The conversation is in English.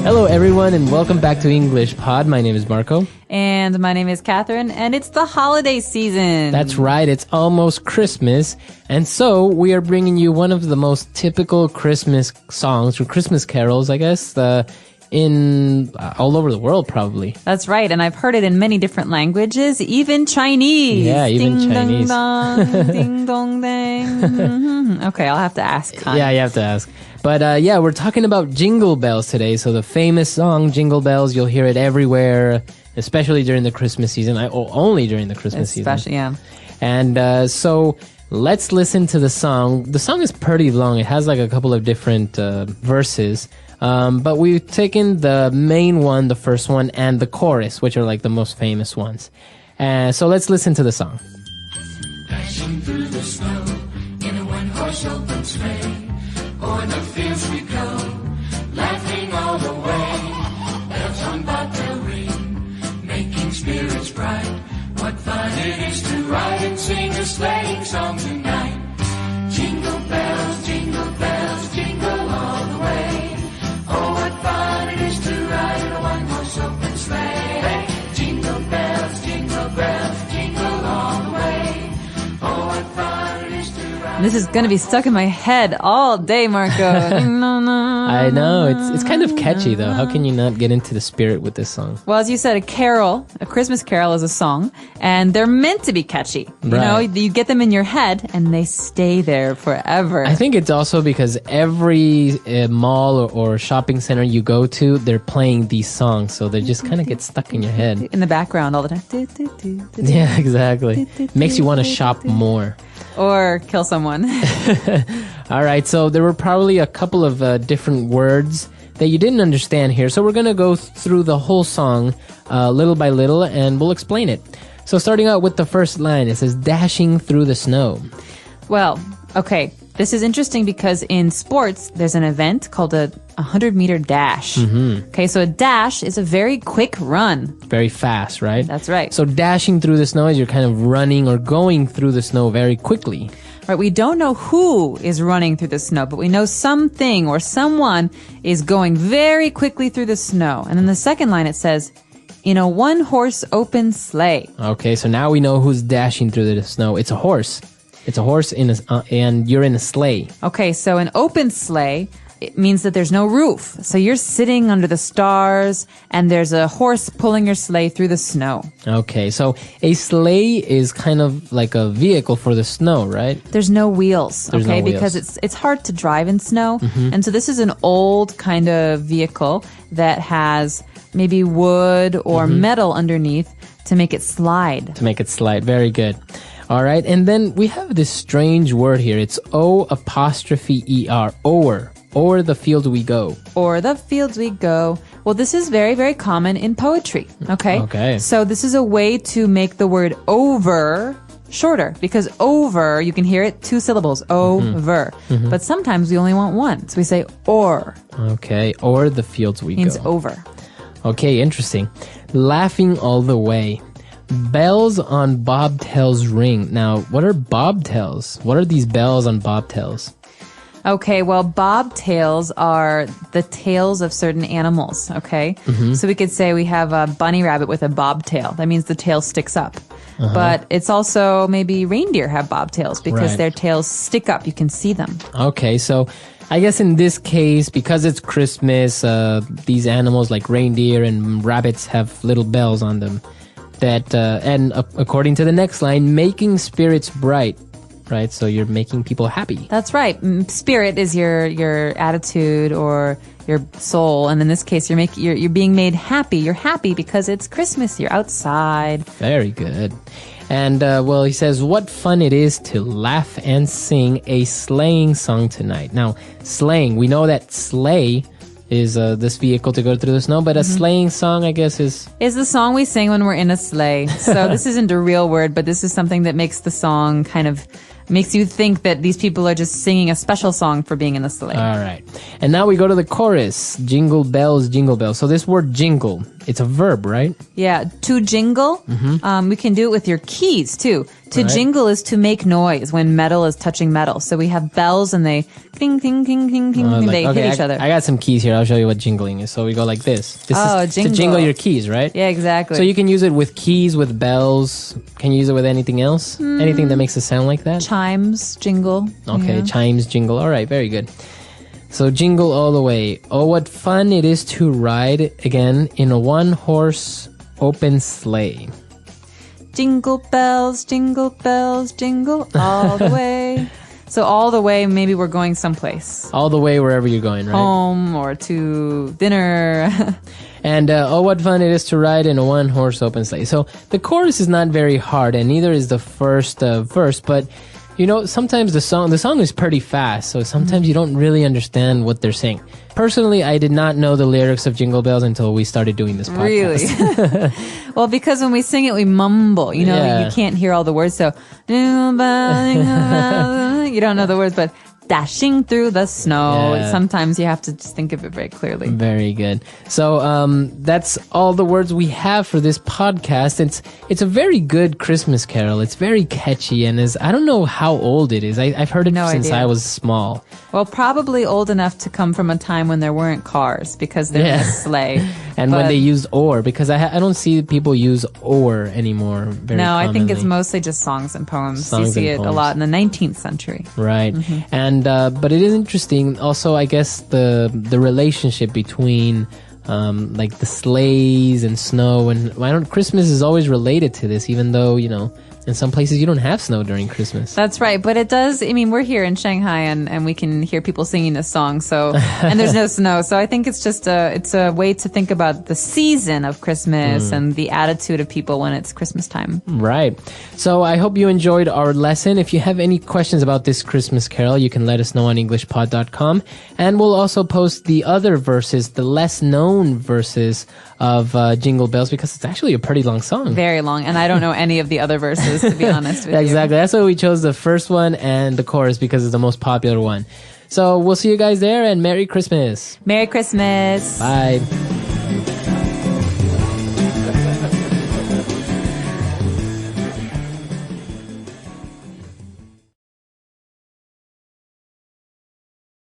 Hello, everyone, and welcome back to EnglishPod. My name is Marco. And my name is Catherine, and it's the holiday season. That's right. It's almost Christmas. And so we are bringing you one of the most typical Christmas songs, or Christmas carols, I guess, in all over the world, probably. That's right. And I've heard it in many different languages, even Chinese. Yeah, even ding, Chinese. Ding dong, ding dong, ding. Okay, I'll have to ask. Hon. Yeah, you have to ask. But we're talking about Jingle Bells today. So the famous song, Jingle Bells, you'll hear it everywhere, especially during the Christmas season. Only during the Christmas season. Especially, yeah. And so let's listen to the song. The song is pretty long. It has like a couple of different verses. But we've taken the main one, the first one, and the chorus, which are like the most famous ones. So let's listen to the song. Dashing through the snow in a one-horse open sleigh. O'er the fields we go, laughing all the way. Bells on bobtail ring, making spirits bright. What fun it is to ride and sing a sleighing song tonight. Jingle bells, jingle all the way. Oh, what fun it is to ride in a one-horse open sleigh. Jingle bells, jingle all the way. Oh, what fun it is to ride. This is going to be stuck in my head all day, Marco. I know. It's kind of catchy, though. How can you not get into the spirit with this song? Well, as you said, a Christmas carol is a song, and they're meant to be catchy. You know, you get them in your head, and they stay there forever. I think it's also because every mall or shopping center you go to, they're playing these songs, so they just kind of get stuck in your head. In the background all the time. Yeah, exactly. Makes you want to shop more. Or kill someone. All right, so there were probably a couple of different words that you didn't understand here. So we're going to go through the whole song little by little, and we'll explain it. So starting out with the first line, it says, dashing through the snow. Well, okay. This is interesting because in sports, there's an event called a 100-meter dash. Mm-hmm. Okay, so a dash is a very quick run. Very fast, right? That's right. So dashing through the snow is you're kind of running or going through the snow very quickly. Right, we don't know who is running through the snow, but we know something or someone is going very quickly through the snow. And in the second line, it says, in a one-horse open sleigh. Okay, so now we know who's dashing through the snow. It's a horse. It's a horse and you're in a sleigh. Okay, so an open sleigh, it means that there's no roof. So you're sitting under the stars and there's a horse pulling your sleigh through the snow. Okay, so a sleigh is kind of like a vehicle for the snow, right? There's no wheels, There's no wheels. Because it's hard to drive in snow. Mm-hmm. And so this is an old kind of vehicle that has maybe wood or metal underneath to make it slide. To make it slide. Very good. All right, and then we have this strange word here. It's O''er, o'er the fields we go. O'er the fields we go. Well, this is very, very common in poetry, okay? Okay. So this is a way to make the word over shorter, because over, you can hear it, 2 syllables, over. Mm-hmm. But sometimes we only want one, so we say or. Okay, o'er the fields we Means go. over. Okay, interesting. Laughing all the way. Bells on bobtails ring. Now, what are bobtails? What are these bells on bobtails? Okay, well, bobtails are the tails of certain animals, okay? Mm-hmm. So we could say we have a bunny rabbit with a bobtail. That means the tail sticks up. Uh-huh. But it's also maybe reindeer have bobtails because their tails stick up. You can see them. Okay, so I guess in this case, because it's Christmas, these animals like reindeer and rabbits have little bells on them. And according to the next line, making spirits bright, right? So you're making people happy. That's right. Spirit is your attitude or your soul, and in this case, you're being made happy. You're happy because it's Christmas. You're outside. Very good. And well, he says, what fun it is to laugh and sing a sleighing song tonight. Now, sleighing, we know that sleigh is this vehicle to go through the snow, but a sleighing song, I guess, is the song we sing when we're in a sleigh. So this isn't a real word, but this is something that makes the song kind of makes you think that these people are just singing a special song for being in the sleigh. All right. And now we go to the chorus. Jingle bells, jingle bells. So this word jingle, it's a verb, right? Yeah, to jingle. We can do it with your keys too. To jingle is to make noise when metal is touching metal. So we have bells and they ding, ding, ding, ding, ding. They hit each other. I got some keys here. I'll show you what jingling is. So we go like this. This is jingle. to jingle your keys, right? Yeah, exactly. So you can use it with keys, with bells. Can you use it with anything else? Anything that makes a sound like that? Chimes, jingle. Okay, Yeah. chimes, jingle. All right, very good. So jingle all the way. Oh, what fun it is to ride, again, in a one-horse open sleigh. Jingle bells, jingle all the way. So all the way, maybe we're going someplace. All the way wherever you're going, right? Home or to dinner. And oh, what fun it is to ride in a one-horse open sleigh. So the chorus is not very hard, and neither is the first verse, but you know, sometimes the song is pretty fast, so sometimes you don't really understand what they're saying. Personally, I did not know the lyrics of Jingle Bells until we started doing this podcast. Really? Well, because when we sing it, we mumble. You know, Yeah. you can't hear all the words. So, jingle bell, jingle bell, you don't know the words, but dashing through the snow. Yeah. Sometimes you have to just think of it very clearly. Very good. So that's all the words we have for this podcast. It's a very good Christmas carol. It's very catchy, and I don't know how old it is. I've heard it No since idea. I was small. Well, probably old enough to come from a time when there weren't cars because they're in a sleigh. And when But- they used or, because I don't see people use or anymore very No, I think it's commonly. mostly just songs and poems. Songs you see and it a poems. lot in the 19th century. Right. And but it is interesting also, I guess, the relationship between like the sleighs and snow, and Christmas is always related to this, even though, you know, in some places you don't have snow during Christmas. That's right. But it does, I mean, we're here in Shanghai and we can hear people singing this song. So, and there's no snow. So I think it's just it's a way to think about the season of Christmas and the attitude of people when it's Christmas time. Right. So I hope you enjoyed our lesson. If you have any questions about this Christmas carol, you can let us know on EnglishPod.com. And we'll also post the other verses, the less known verses of Jingle Bells, because it's actually a pretty long song. Very long. And I don't know any of the other verses, to be honest with you. Exactly. That's why we chose the first one and the chorus, because it's the most popular one. So we'll see you guys there, and Merry Christmas. Merry Christmas. Bye.